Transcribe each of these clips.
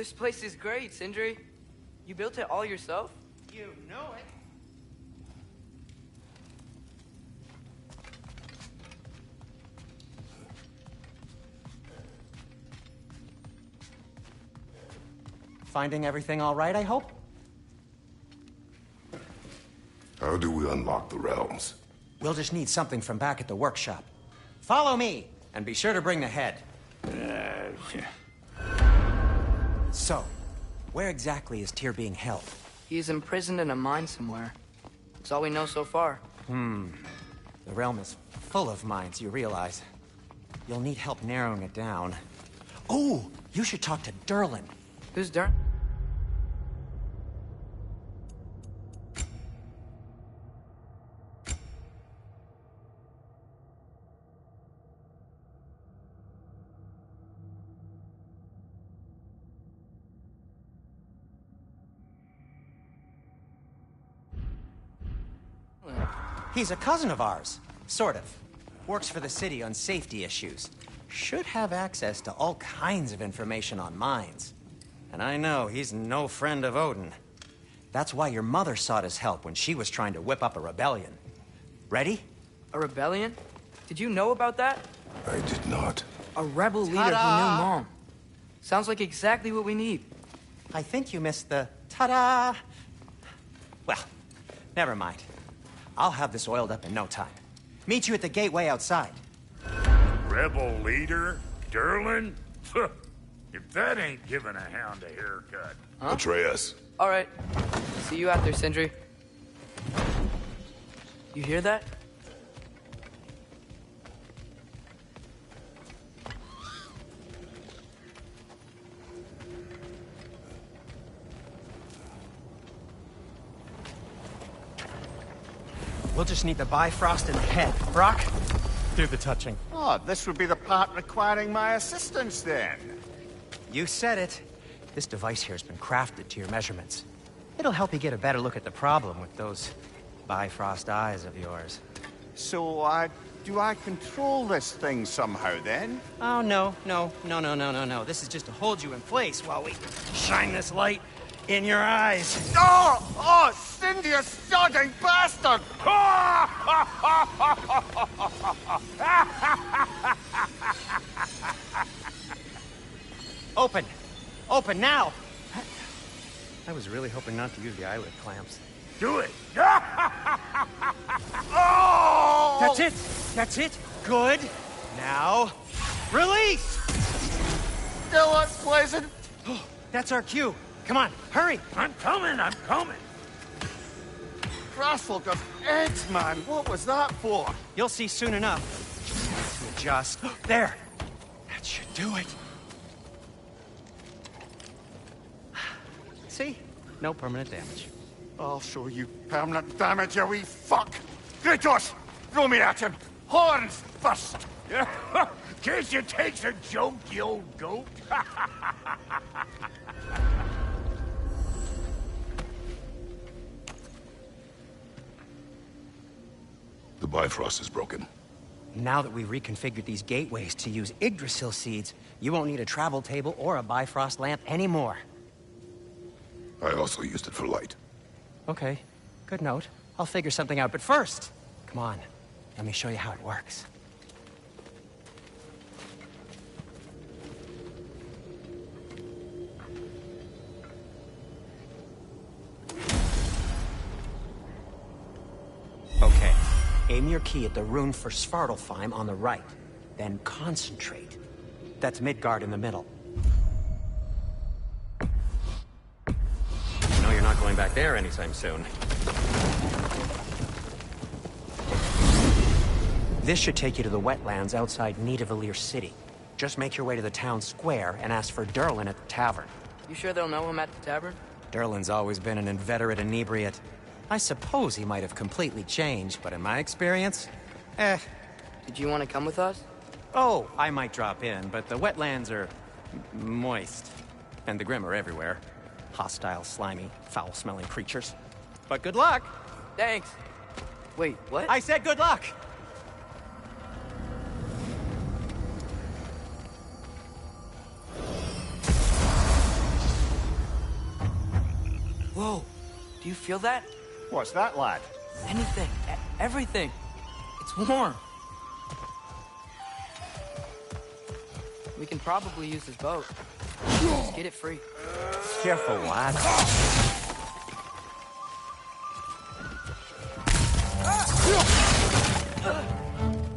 This place is great, Sindri. You built it all yourself? You know it. Finding everything all right, I hope? How do we unlock the realms? We'll just need something from back at the workshop. Follow me, and be sure to bring the head. So, where exactly is Tyr being held? He's imprisoned in a mine somewhere. That's all we know so far. The realm is full of mines, you realize. You'll need help narrowing it down. Oh, you should talk to Derlin. Who's Durn? He's a cousin of ours. Sort of. Works for the city on safety issues. Should have access to all kinds of information on mines. And I know he's no friend of Odin. That's why your mother sought his help when she was trying to whip up a rebellion. Ready? A rebellion? Did you know about that? I did not. A rebel leader who knew Mom. Sounds like exactly what we need. I think you missed the ta-da! Well, never mind. I'll have this oiled up in no time. Meet you at the gateway outside. Rebel leader? Derlin? If that ain't giving a hound a haircut. Huh? Atreus. All right. See you out there, Sindri. You hear that? We'll just need the Bifrost in the head. Brock, do the touching. Oh, this would be the part requiring my assistance then. You said it. This device here has been crafted to your measurements. It'll help you get a better look at the problem with those Bifrost eyes of yours. So, do I control this thing somehow then? Oh, no. This is just to hold you in place while we shine this light in your eyes. Oh, Cindy, you sodding bastard! Open! Open now! I was really hoping not to use the eyelid clamps. Do it! Oh! That's it! That's it! Good! Now, release! Still unpleasant. Oh, that's our cue. Come on, hurry! I'm coming! Crossful of eggs, man. What was that for? You'll see soon enough. Just there. That should do it. See? No permanent damage. I'll show you permanent damage, you wee fuck. Kratos, throw me at him. Horns first. Case you takes a joke, you old goat. The Bifrost is broken. Now that we've reconfigured these gateways to use Yggdrasil seeds, you won't need a travel table or a Bifrost lamp anymore. I also used it for light. Okay, good note. I'll figure something out, but first, come on, let me show you how it works. Okay, aim your key at the rune for Svartalfheim on the right, then concentrate. That's Midgard in the middle. You're not going back there anytime soon. This should take you to the wetlands outside Nidavellir City. Just make your way to the town square and ask for Derlin at the tavern. You sure they'll know him at the tavern? Derlin's always been an inveterate inebriate. I suppose he might have completely changed, but in my experience, Did you want to come with us? Oh, I might drop in, but the wetlands are moist. And the Grim are everywhere. Hostile, slimy, foul-smelling creatures. But good luck! Thanks. Wait, what? I said good luck! Whoa, do you feel that? What's that, lad? Anything, everything. It's warm. We can probably use this boat. Just get it free. Careful, lad.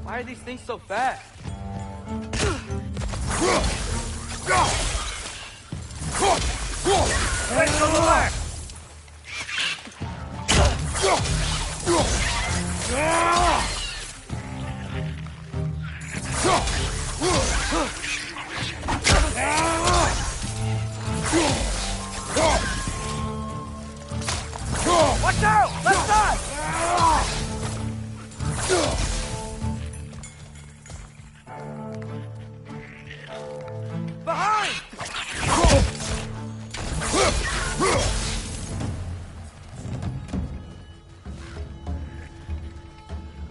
Why are these things so fast? Let's go back! Watch out! Left side! Behind!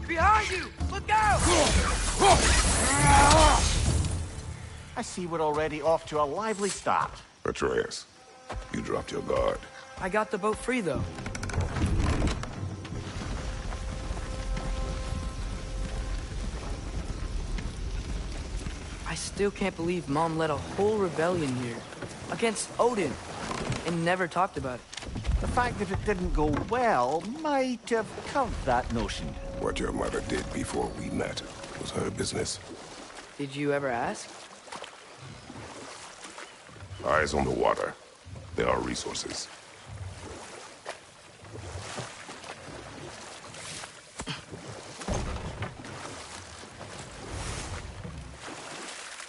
Behind you! Look out! I see we're already off to a lively start. Atreus, you dropped your guard. I got the boat free, though. I still can't believe Mom led a whole rebellion here. Against Odin. And never talked about it. The fact that it didn't go well might have curved that notion. What your mother did before we met was her business. Did you ever ask? Eyes on the water. There are resources.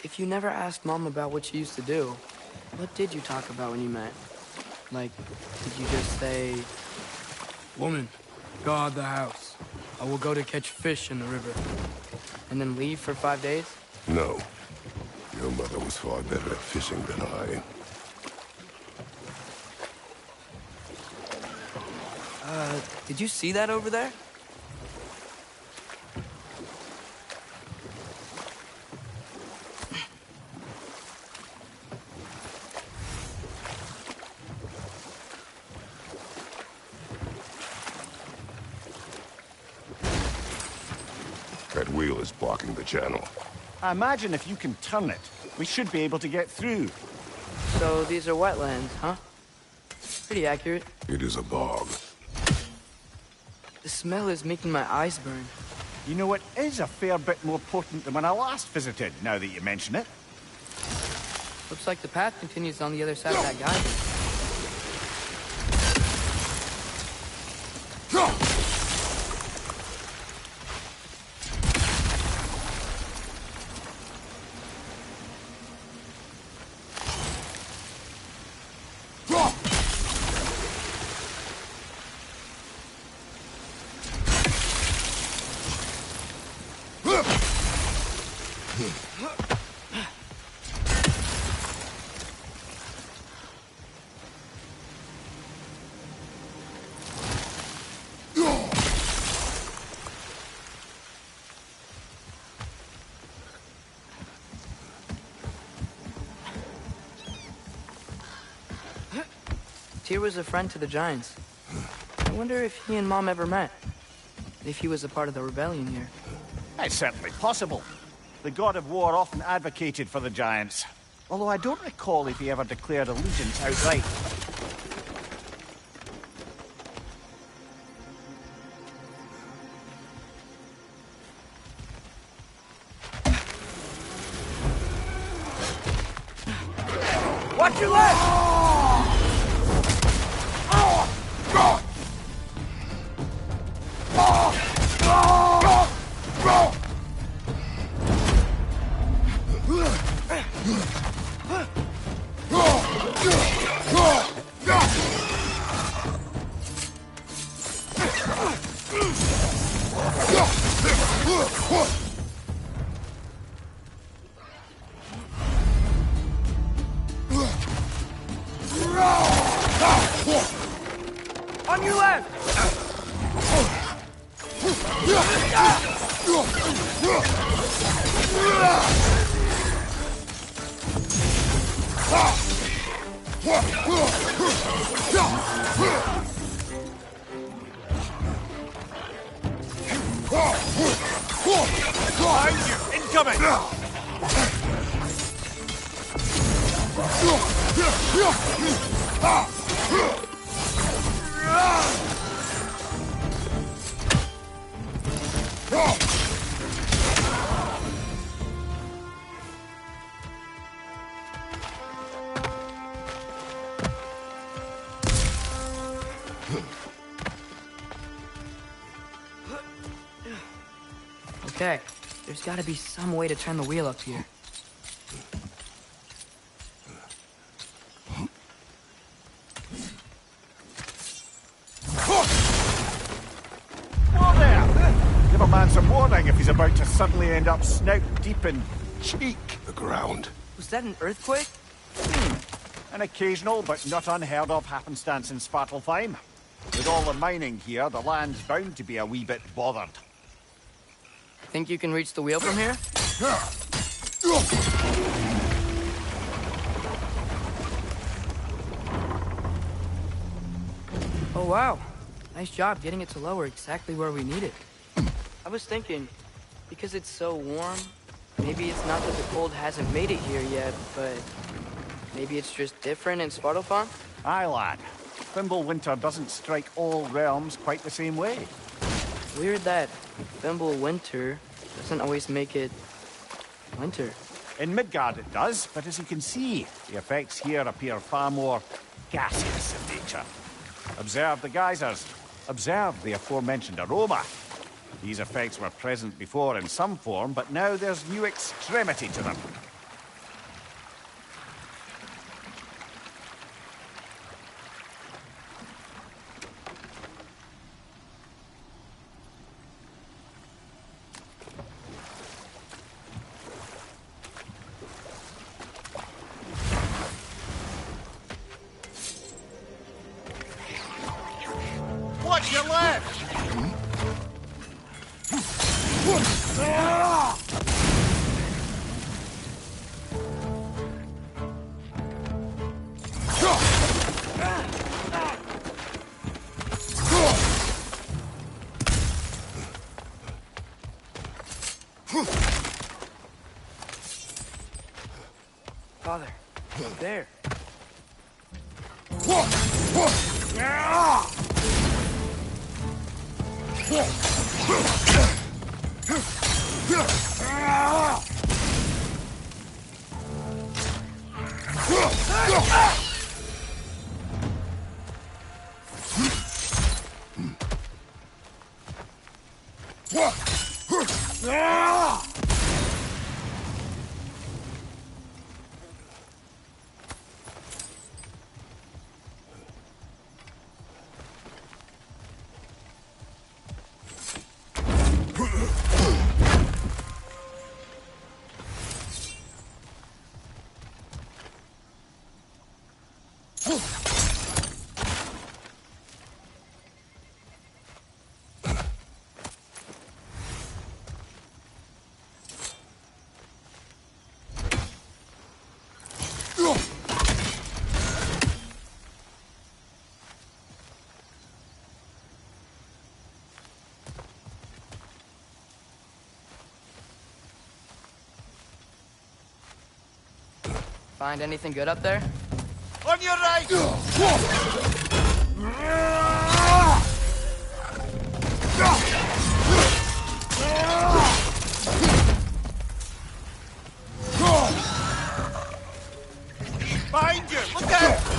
If you never asked Mom about what you used to do, what did you talk about when you met? Like, did you just say... Woman, guard the house. I will go to catch fish in the river. And then leave for 5 days? No. Your mother was far better at fishing than I. Did you see that over there? That wheel is blocking the channel. I imagine if you can turn it, we should be able to get through. So these are wetlands, huh? Pretty accurate. It is a bog. The smell is making my eyes burn. You know, it is a fair bit more potent than when I last visited, now that you mention it. Looks like the path continues on the other side of that geyser. Tyr was a friend to the Giants. I wonder if he and Mom ever met. If he was a part of the rebellion here. It's certainly possible. The god of war often advocated for the Giants. Although I don't recall if he ever declared allegiance outright. Watch your left! On your left! Behind you! Incoming! Okay, there's gotta be some way to turn the wheel up here. Whoa there! Give a man some warning if he's about to suddenly end up snout deep in cheek. The ground. Was that an earthquake? An occasional but not unheard of happenstance in Svartalfheim. With all the mining here, the land's bound to be a wee bit bothered. Think you can reach the wheel from here? Oh wow, nice job getting it to lower exactly where we need it. I was thinking, because it's so warm, maybe it's not that the cold hasn't made it here yet, but maybe it's just different in Svartalfheim? Aye, lad. Winter doesn't strike all realms quite the same way. Weird that Winter doesn't always make it winter. In Midgard it does, but as you can see, the effects here appear far more gaseous in nature. Observe the geysers. Observe the aforementioned aroma. These effects were present before in some form, but now there's new extremity to them. Watch your left! Father, there. Find anything good up there? On your right! Behind you! Look out!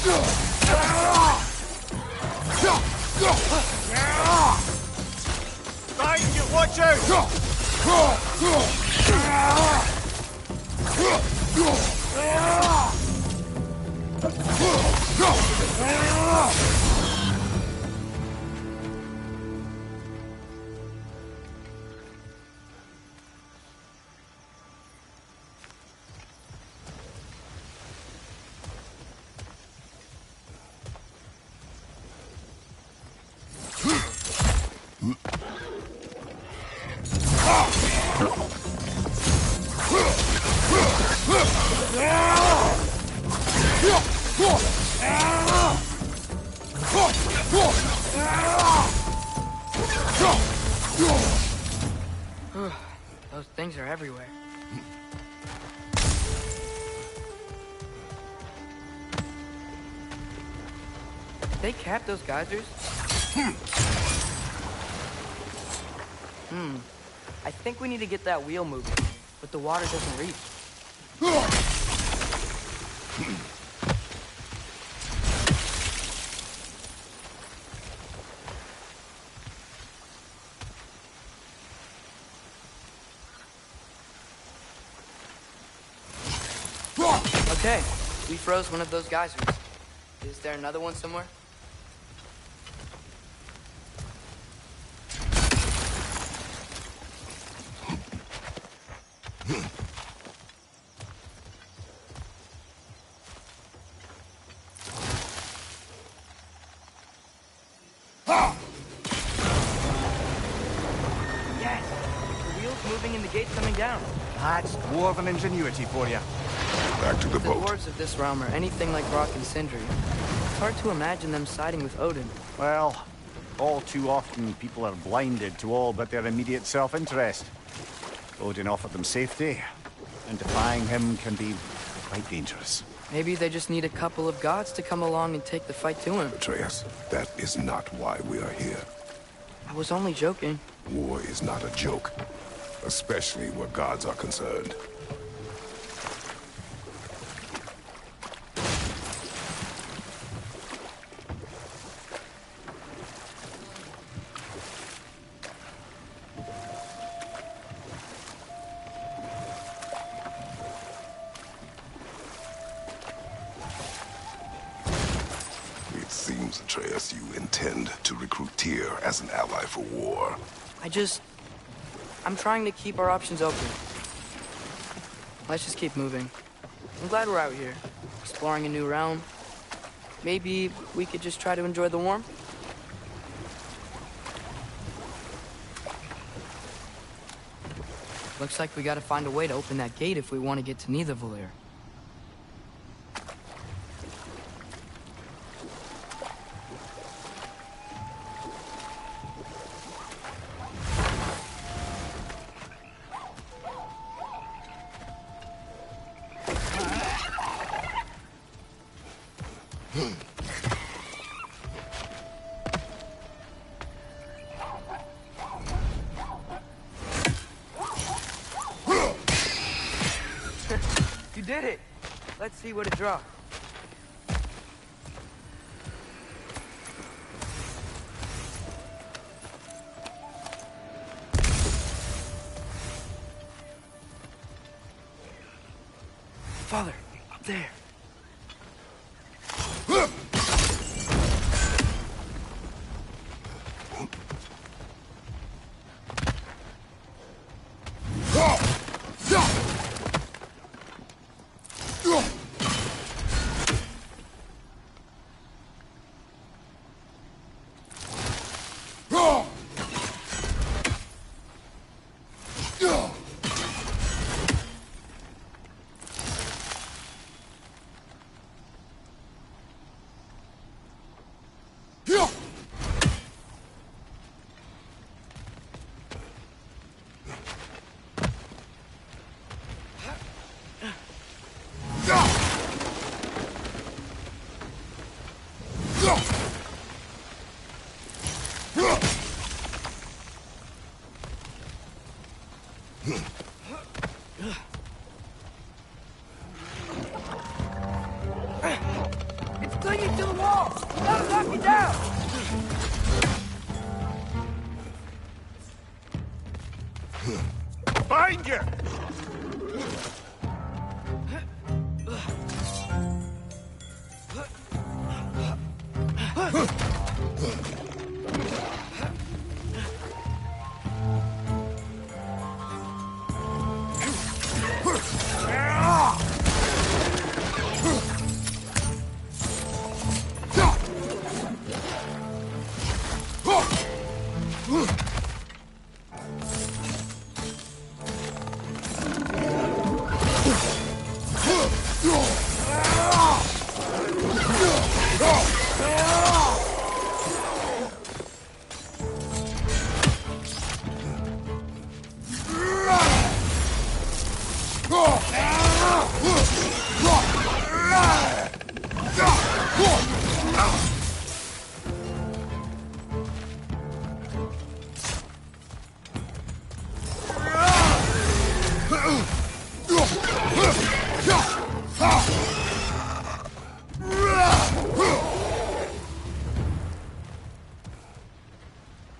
Right, you watch out! Those things are everywhere. Did they cap those geysers? I think we need to get that wheel moving, but the water doesn't reach. Okay, we froze one of those geysers. Is there another one somewhere? Yes! The wheel's moving and the gate's coming down. That's dwarven ingenuity for you. Back to the If the boat. dwarves of this realm are anything like Rock and Sindri, it's hard to imagine them siding with Odin. Well, all too often people are blinded to all but their immediate self-interest. Odin offered them safety, and defying him can be quite dangerous. Maybe they just need a couple of gods to come along and take the fight to him. Atreus, that is not why we are here. I was only joking. War is not a joke, especially where gods are concerned. It seems, Atreus, you intend to recruit Tyr as an ally for war. I'm trying to keep our options open. Let's just keep moving. I'm glad we're out here, exploring a new realm. Maybe we could just try to enjoy the warmth? Looks like we gotta find a way to open that gate if we want to get to Nidavellir. You did it! Let's see what it dropped. Father, up there. you to the wall! That'll knock you down! Find you!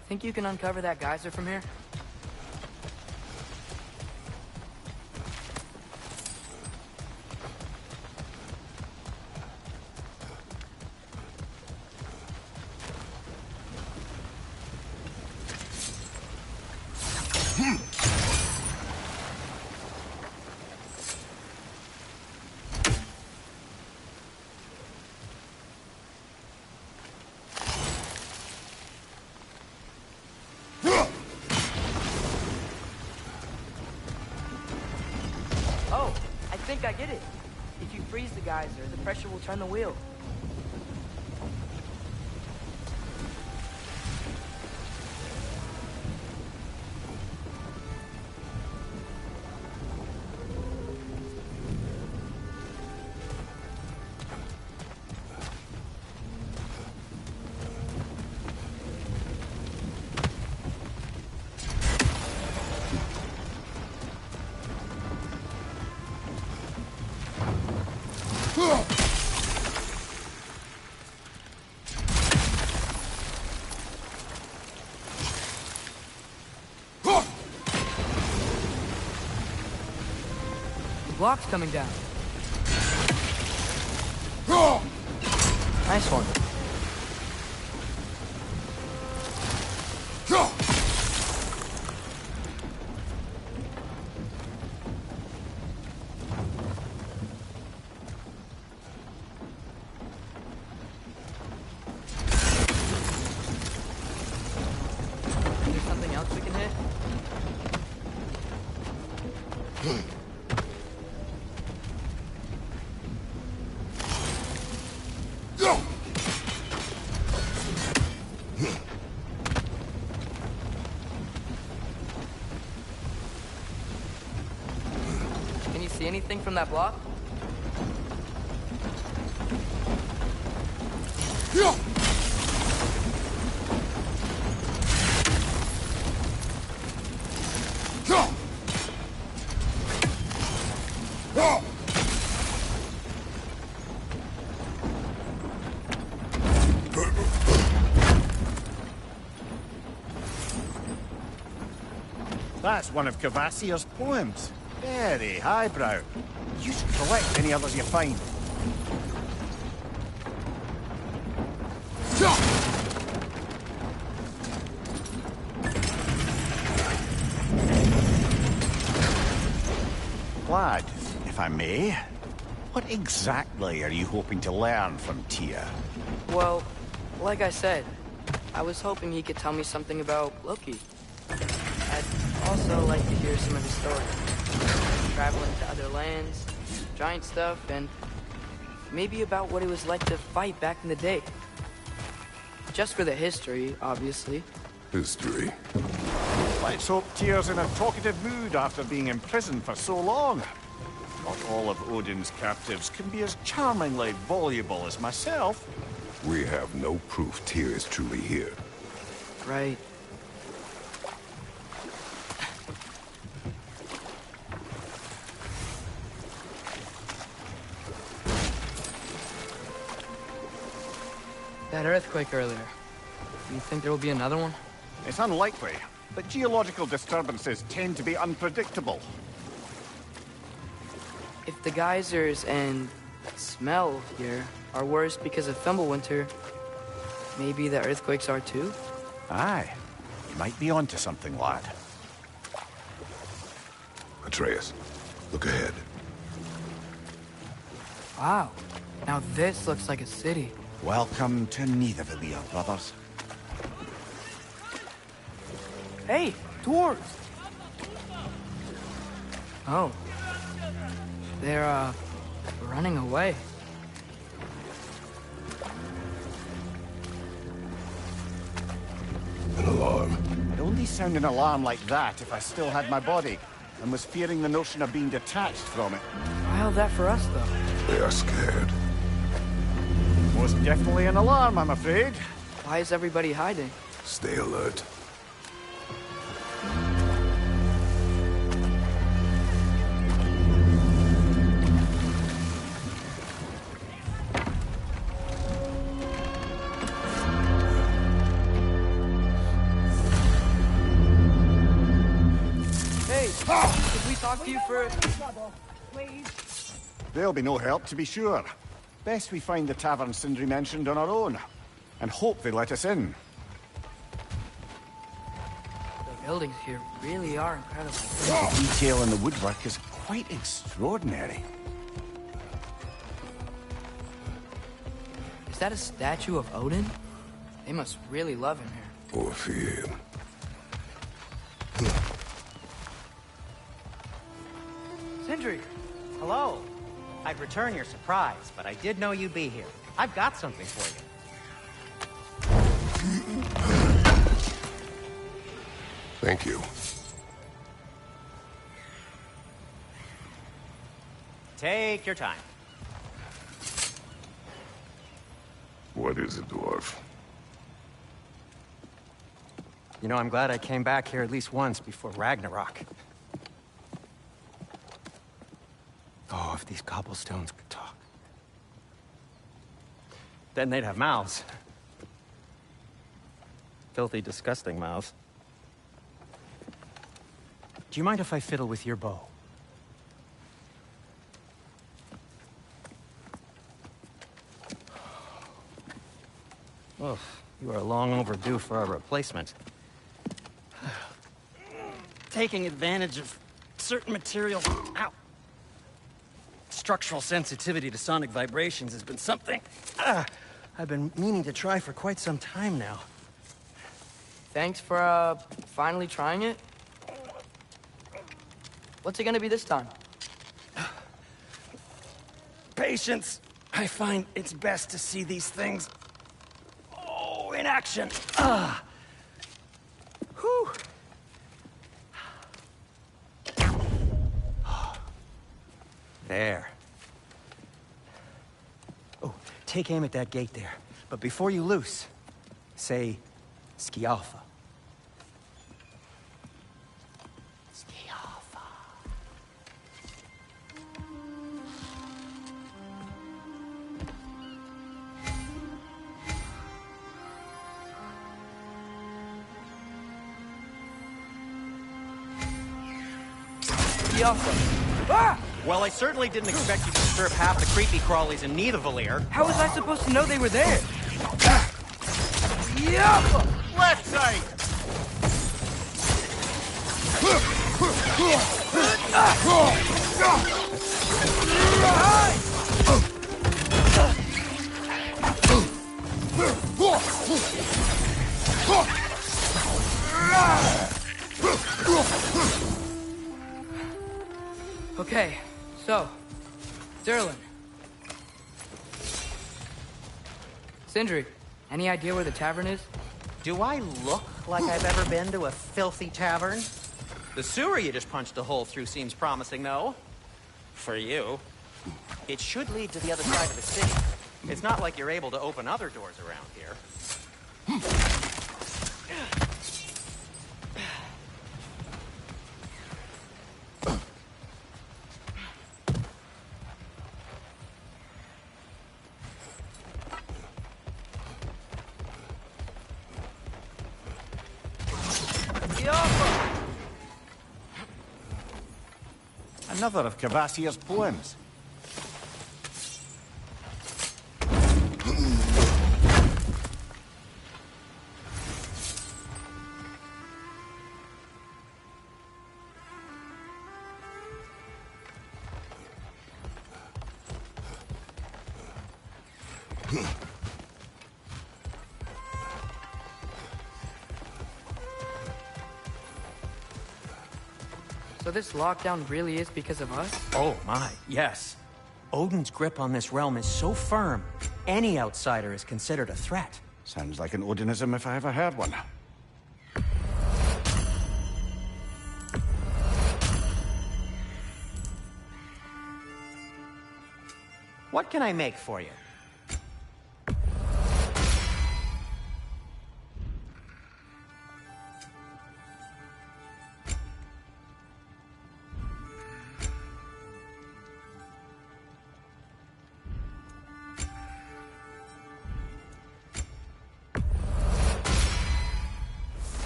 Think you can uncover that geyser from here? Oh, I think I get it. If you freeze the geyser, the pressure will turn the wheel. The block's coming down. Nice one. Is there something else we can hit? Can you see anything from that block? That's one of Cavassier's poems. Very highbrow. You should collect any others you find. Lad, if I may, what exactly are you hoping to learn from Tyr? Well, like I said, I was hoping he could tell me something about Loki. I'd also like to hear some of his stories. Traveling to other lands, giant stuff, and maybe about what it was like to fight back in the day. Just for the history, obviously. History. Let's hope Tyr's in a talkative mood after being imprisoned for so long. Not all of Odin's captives can be as charmingly voluble as myself. We have no proof Tyr is truly here. Right. That earthquake earlier. Do you think there will be another one? It's unlikely, but geological disturbances tend to be unpredictable. If the geysers and smell here are worse because of Fimbulwinter, maybe the earthquakes are too? Aye. You might be onto something, lad. Atreus, look ahead. Wow. Now this looks like a city. Welcome to Nidavellir, brothers. Hey, dwarves! Oh. They're, running away. An alarm. I'd only sound an alarm like that if I still had my body, and was fearing the notion of being detached from it. Why all that for us, though? They are scared. Most definitely an alarm, I'm afraid. Why is everybody hiding? Stay alert. Hey, could we talk to you for... There'll be no help, to be sure. Best we find the tavern Sindri mentioned on our own, and hope they let us in. The buildings here really are incredible. The detail in the woodwork is quite extraordinary. Is that a statue of Odin? They must really love him here. Or fear him. Sindri! Hello. I'd return your surprise, but I did know you'd be here. I've got something for you. Thank you. Take your time. What is it, dwarf? You know, I'm glad I came back here at least once before Ragnarok. Oh, if these cobblestones could talk. Then they'd have mouths. Filthy, disgusting mouths. Do you mind if I fiddle with your bow? Oh, you are long overdue for a replacement. Taking advantage of certain materials. Ow! Structural sensitivity to sonic vibrations has been something I've been meaning to try for quite some time now. Thanks for, finally trying it. What's it gonna be this time? Patience. I find it's best to see these things, in action. Whew. There. Oh, take aim at that gate there. But before you loose, say, Skialfa. Skialfa. Skialfa. Ah! Well, I certainly didn't expect you to disturb half the creepy crawlies in Nidavellir. How was I supposed to know they were there? Skialfa! Left side! Okay, so, Durlin. Sindri, any idea where the tavern is? Do I look like I've ever been to a filthy tavern? The sewer you just punched a hole through seems promising, though. For you. It should lead to the other side of the city. It's not like you're able to open other doors around here. Another of Cavassier's poems. So this lockdown really is because of us? Oh my, yes. Odin's grip on this realm is so firm, any outsider is considered a threat. Sounds like an Odinism if I ever heard one. What can I make for you?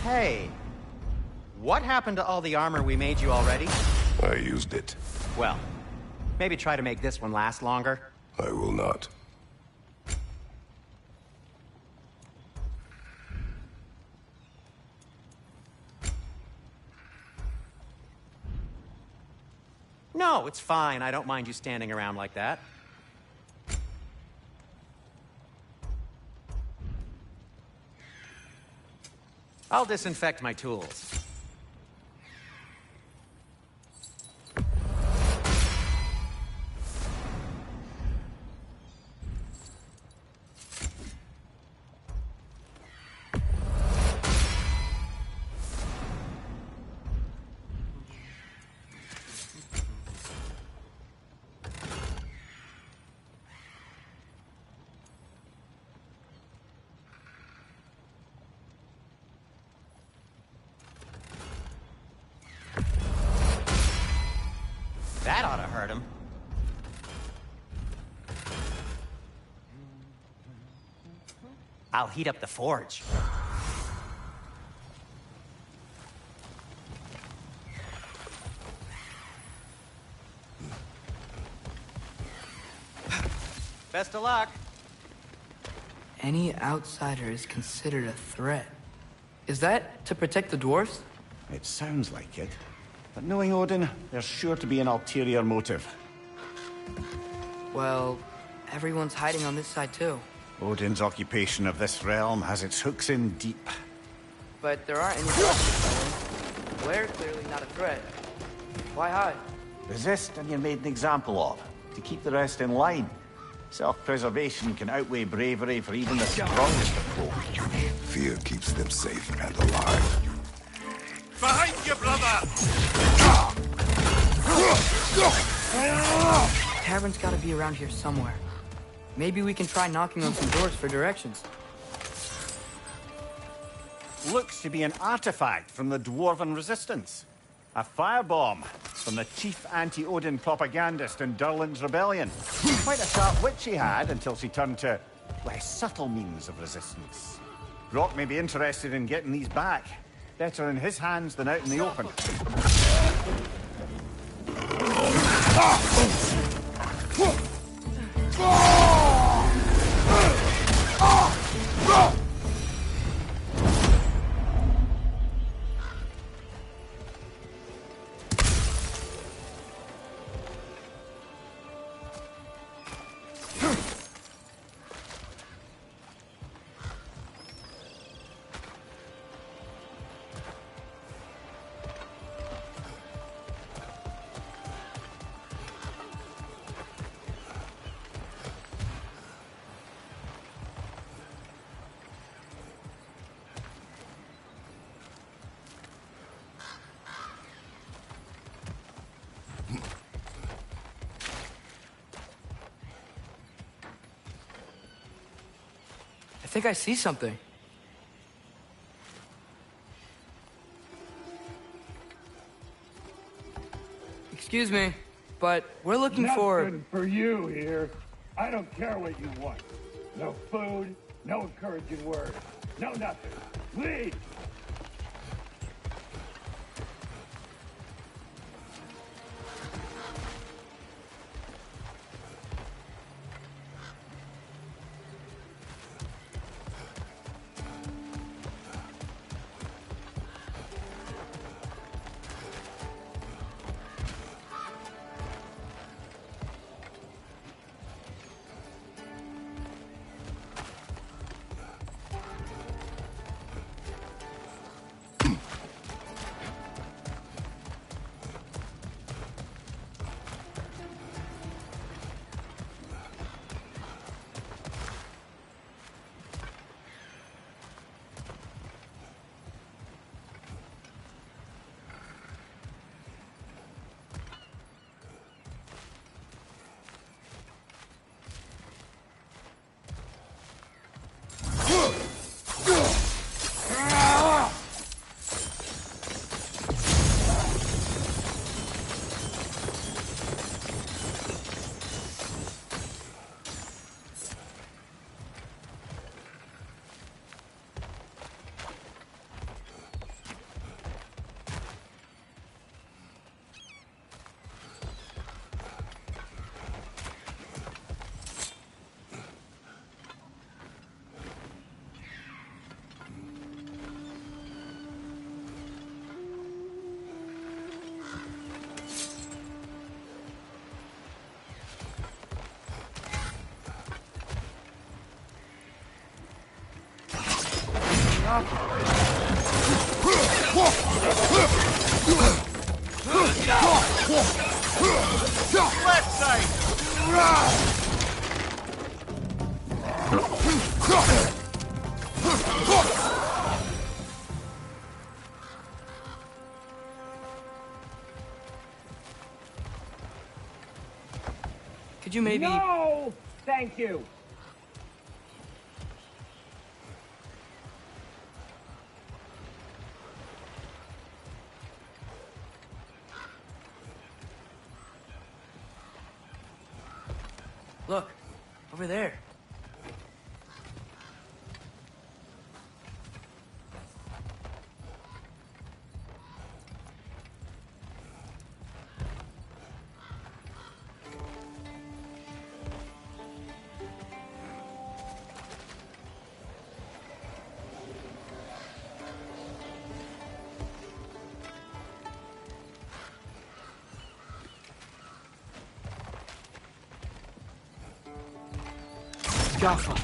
Hey, what happened to all the armor we made you already? I used it. Well, maybe try to make this one last longer. I will not. No, it's fine. I don't mind you standing around like that. I'll disinfect my tools. That ought to hurt him. I'll heat up the forge. Best of luck. Any outsider is considered a threat. Is that to protect the dwarves? It sounds like it. But knowing Odin, there's sure to be an ulterior motive. Well, everyone's hiding on this side too. Odin's occupation of this realm has its hooks in deep. But there aren't any dwarves. Blair's clearly not a threat. Why hide? Resist and you're made an example of, to keep the rest in line. Self-preservation can outweigh bravery for even the strongest of folk. Fear keeps them safe and alive. Behind you, brother! Tavern's gotta be around here somewhere. Maybe we can try knocking on some doors for directions. Looks to be an artifact from the Dwarven Resistance. A firebomb from the chief anti-Odin propagandist in Durlin's rebellion. Quite a sharp wit she had until she turned to less subtle means of resistance. Brock may be interested in getting these back. Better in his hands than out in the open. I think I see something. Excuse me, but we're looking for... Nothing for you here. I don't care what you want. No food, no encouraging words, no nothing. Leave! Left side! Could you maybe... No! Thank you. Look, over there. Jaffa.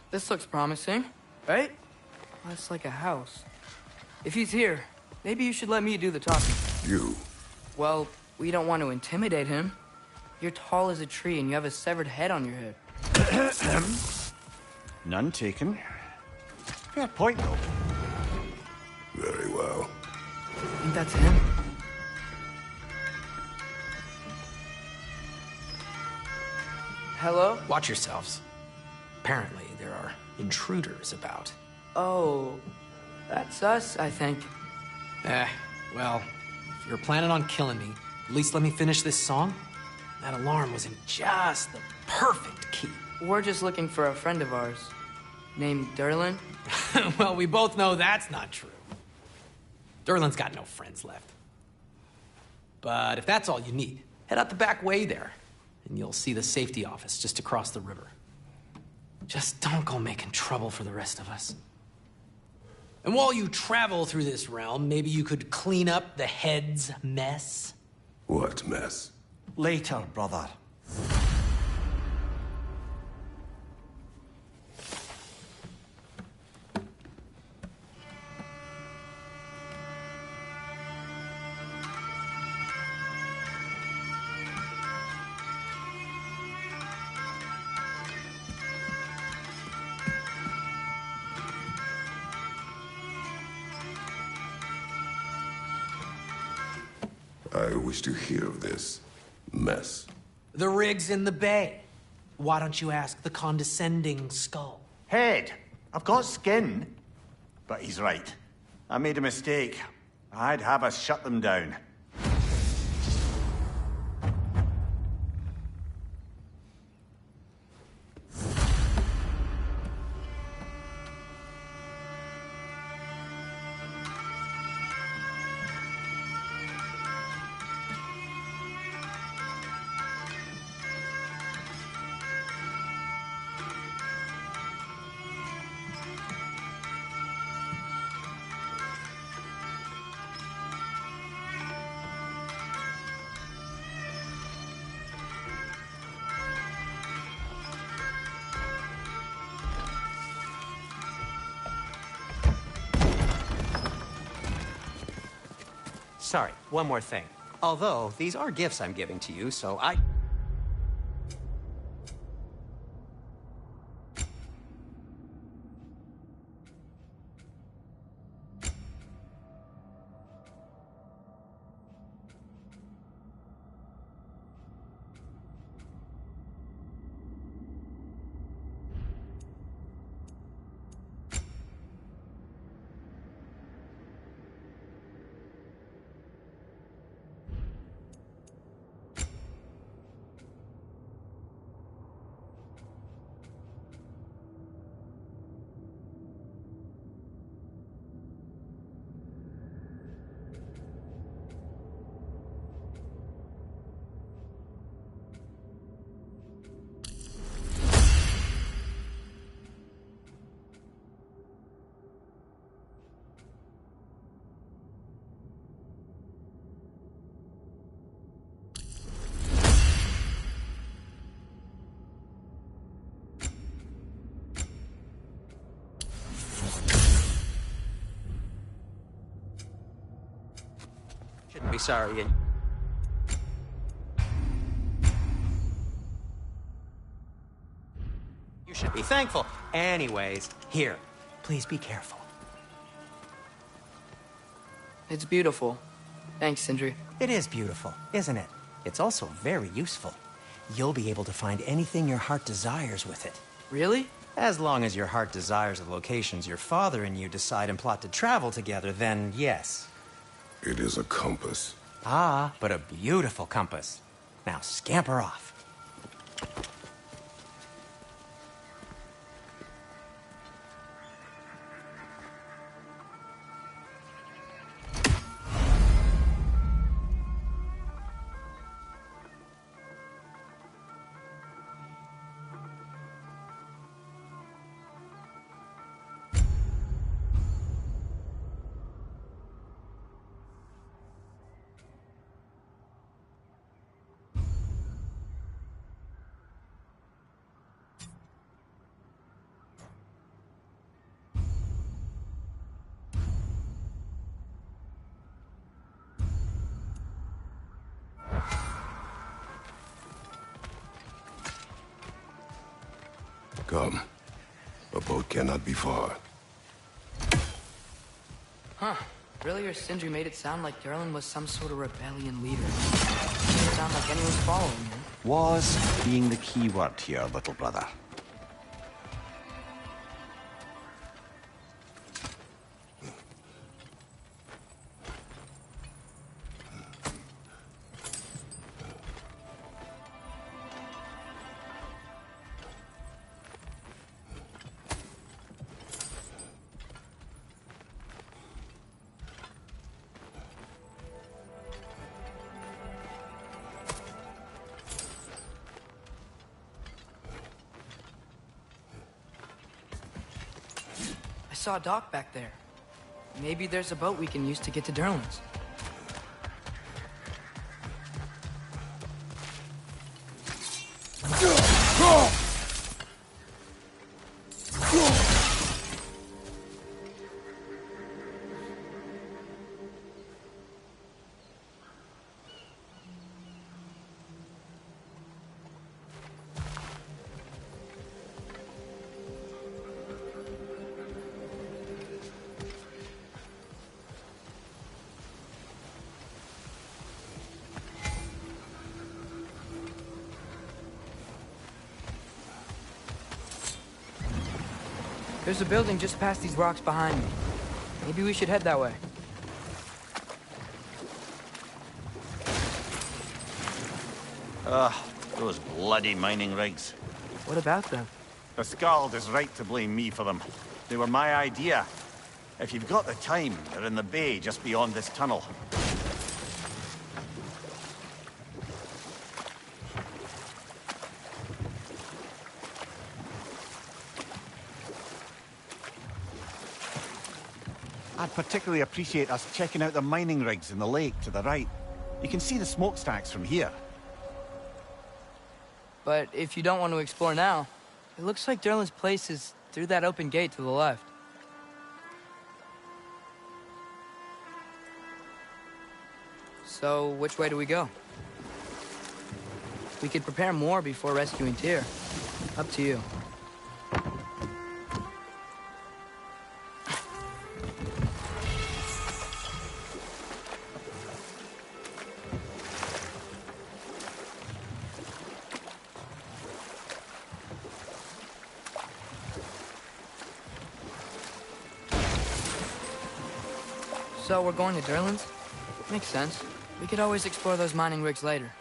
This looks promising, right? Well, it's like a house. If he's here, maybe you should let me do the talking. You? Well, we don't want to intimidate him. You're tall as a tree and you have a severed head on your head. None taken. Fair point, though. Very well. Think that's him? Hello? Watch yourselves. Apparently, there are intruders about. Oh, that's us, I think. Well, if you're planning on killing me, at least let me finish this song. That alarm was in just the perfect key. We're just looking for a friend of ours, named Derlin. Well, we both know that's not true. Derlin's got no friends left. But if that's all you need, head out the back way there, and you'll see the safety office just across the river. Just don't go making trouble for the rest of us. And while you travel through this realm, maybe you could clean up the head's mess? What mess? Later, brother. I wish to hear of this mess. The rig's in the bay. Why don't you ask the condescending skull? Head. I've got skin. But he's right. I made a mistake. I'd have us shut them down. Sorry, one more thing. Although, these are gifts I'm giving to you, so I... shouldn't be sorry. And you should be thankful. Anyways, here, please be careful. It's beautiful. Thanks, Sindri. It is beautiful, isn't it? It's also very useful. You'll be able to find anything your heart desires with it. Really? As long as your heart desires the locations your father and you decide and plot to travel together, then yes. It is a compass. Ah, but a beautiful compass. Now scamper off. Come. A boat cannot be far. Huh. Earlier, Sindri made it sound like Durlin was some sort of rebellion leader. It didn't sound like anyone's following him. Was being the key word here, little brother. I saw a dock back there. Maybe there's a boat we can use to get to Durlin's. There's a building just past these rocks behind me. Maybe we should head that way. Those bloody mining rigs. What about them? The Skald is right to blame me for them. They were my idea. If you've got the time, they're in the bay just beyond this tunnel. I'd particularly appreciate us checking out the mining rigs in the lake to the right. You can see the smokestacks from here. But if you don't want to explore now, it looks like Durlin's place is through that open gate to the left. So, which way do we go? We could prepare more before rescuing Tyr. Up to you. So we're going to Durlin's? Makes sense. We could always explore those mining rigs later.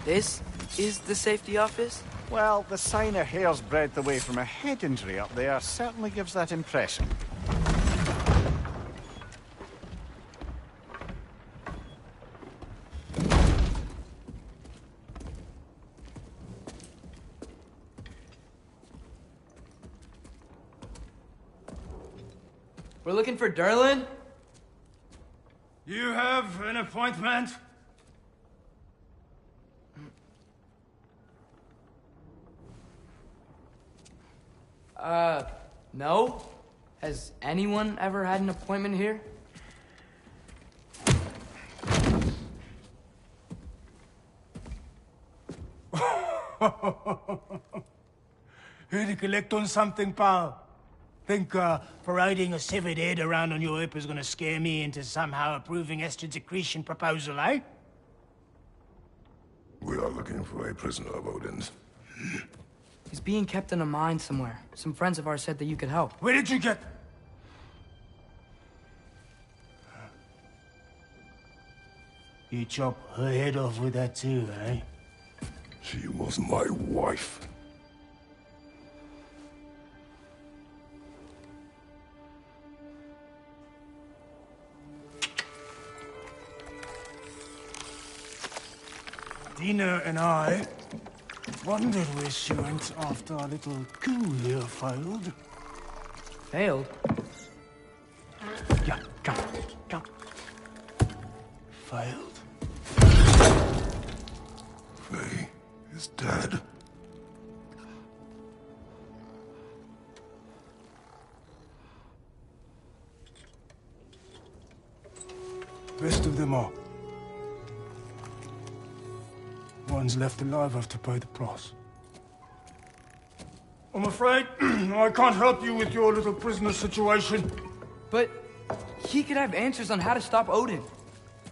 This is the safety office? Well, the sign a hair's breadth away from a head injury up there certainly gives that impression. We're looking for Derlin? You have an appointment? No? Has anyone ever had an appointment here? Here to collect on something, pal? Think, parading a severed head around on your hip is gonna scare me into somehow approving Estrid's accretion proposal, eh? We are looking for a prisoner of Odin's. He's being kept in a mine somewhere. Some friends of ours said that you could help. Where did you get... You chop her head off with that too, eh? She was my wife. Dina and I wondered where she went after our little coup here failed. Failed? Yeah, come. Failed. Faye is dead. Best of them all. One's left alive have to pay the price. I'm afraid I can't help you with your little prisoner situation. But he could have answers on how to stop Odin.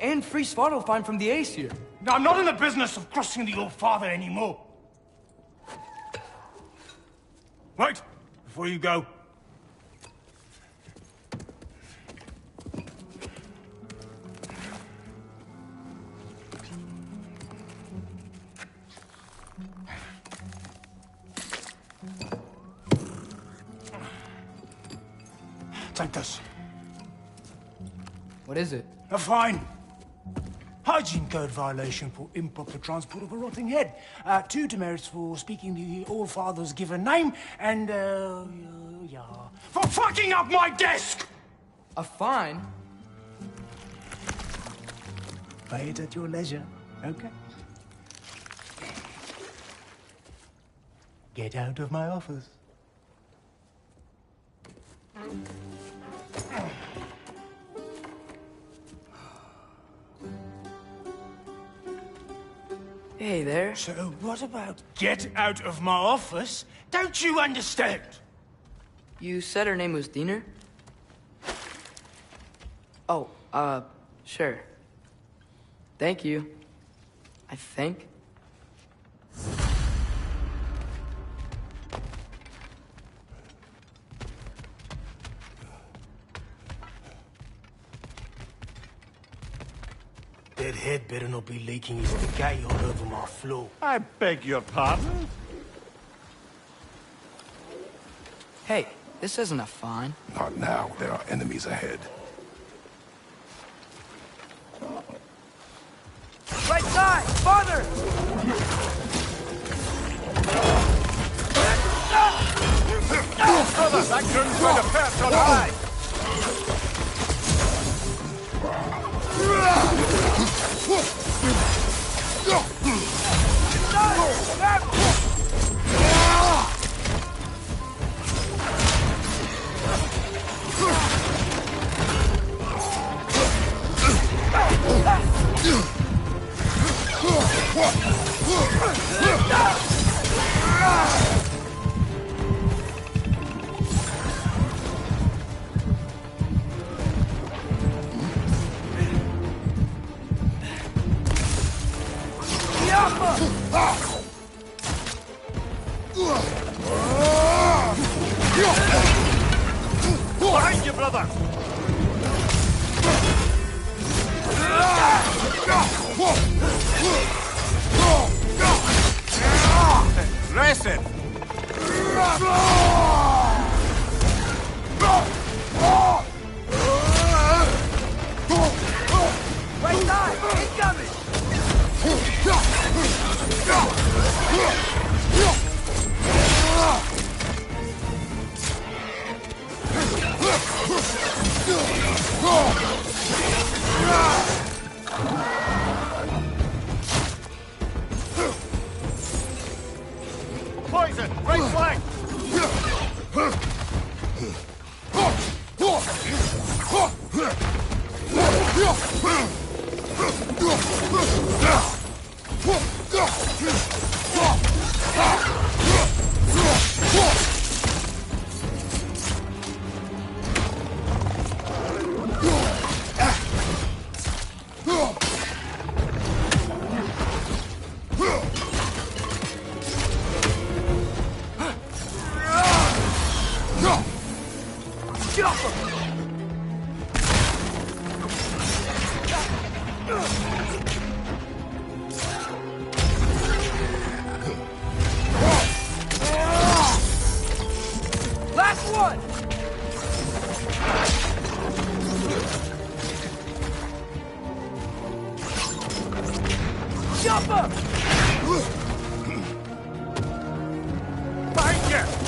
And free Svartalfheim from the Aesir. Now, I'm not in the business of crossing the old father anymore. Wait, before you go. Take this. What is it? A fine. Hygiene code violation for improper transport of a rotting head. 2 demerits for speaking the All-Father's given name, and, for fucking up my desk! A fine? Pay it at your leisure, okay? Get out of my office. Hey there. So what about get out of my office? Don't you understand? You said her name was Diener? Oh, sure. Thank you. I think. That head better not be leaking his decay all over my floor. I beg your pardon? Hey, this isn't a fine. Not now. There are enemies ahead. Right side! Farther! Brother, that groom's going to perch on high! Behind you, brother! Jumper! Fight ya!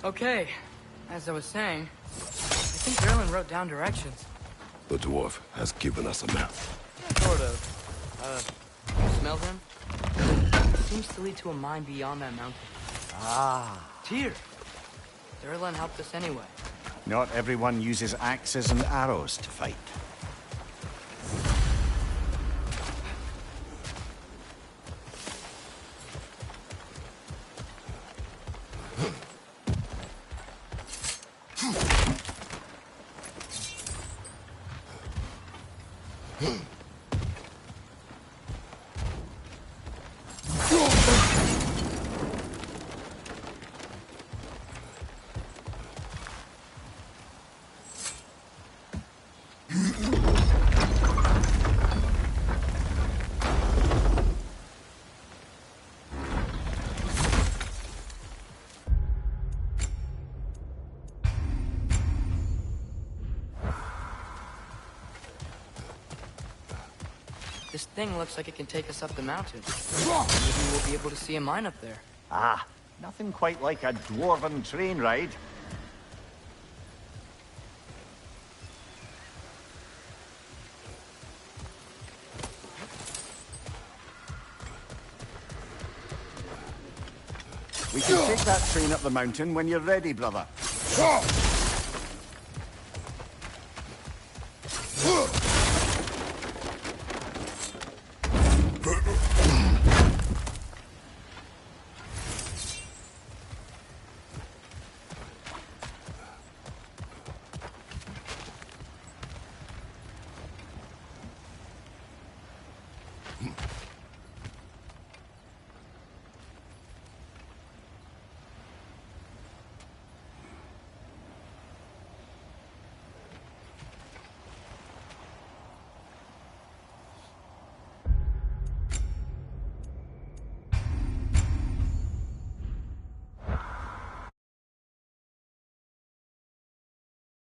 Okay, as I was saying, I think Derlin wrote down directions. The dwarf has given us a map. Sort of. You smell them? Seems to lead to a mine beyond that mountain. Ah. Tyr! Derlin helped us anyway. Not everyone uses axes and arrows to fight. This thing looks like it can take us up the mountain. Maybe we'll be able to see a mine up there. Ah, nothing quite like a dwarven train ride. We can take that train up the mountain when you're ready, brother.